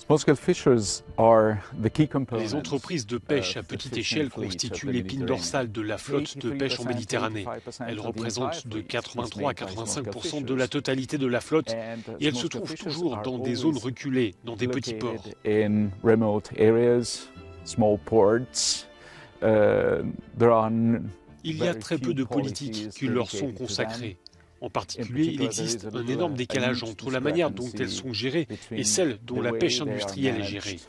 Les entreprises de pêche à petite échelle constituent l'épine dorsale de la flotte de pêche en Méditerranée. Elles représentent de 83 à 85% de la totalité de la flotte et elles se trouvent toujours dans des zones reculées, dans des petits ports. Il y a très peu de politiques qui leur sont consacrées. En particulier, il existe un énorme décalage entre la manière dont elles sont gérées et celle dont la pêche industrielle est gérée.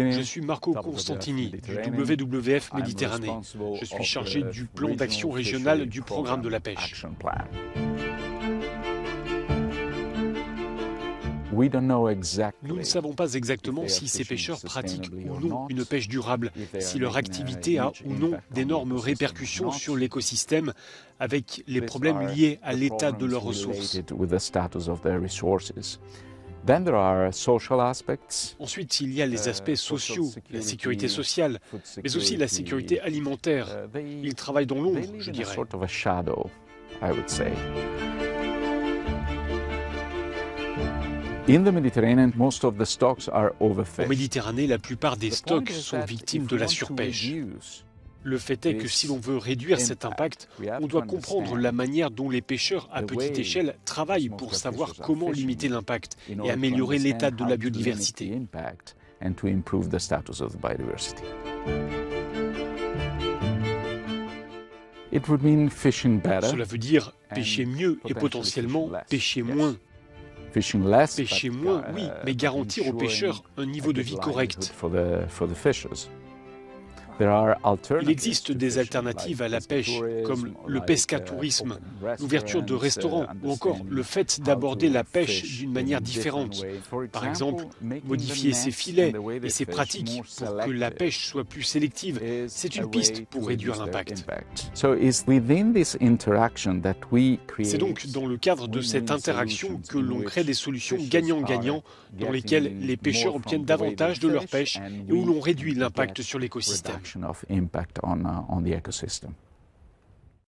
Je suis Marco Constantini du WWF Méditerranée. Je suis chargé du plan d'action régional du programme de la pêche. Nous ne savons pas exactement si ces pêcheurs pratiquent ou non une pêche durable, si leur activité a ou non d'énormes répercussions sur l'écosystème, avec les problèmes liés à l'état de leurs ressources. Ensuite, il y a les aspects sociaux, la sécurité sociale, mais aussi la sécurité alimentaire. Ils travaillent dans l'ombre, je dirais. En Méditerranée, la plupart des stocks sont victimes de la surpêche. Le fait est que si l'on veut réduire cet impact, on doit comprendre la manière dont les pêcheurs à petite échelle travaillent pour savoir comment limiter l'impact et améliorer l'état de la biodiversité. Cela veut dire pêcher mieux et potentiellement pêcher moins. Pêcher moins, oui, mais garantir aux pêcheurs un niveau de vie correct. Il existe des alternatives à la pêche, comme le pescatourisme, l'ouverture de restaurants ou encore le fait d'aborder la pêche d'une manière différente. Par exemple, modifier ses filets et ses pratiques pour que la pêche soit plus sélective. C'est une piste pour réduire l'impact. C'est donc dans le cadre de cette interaction que l'on crée des solutions gagnant-gagnant dans lesquelles les pêcheurs obtiennent davantage de leur pêche et où l'on réduit l'impact sur l'écosystème. Of impact on the ecosystem.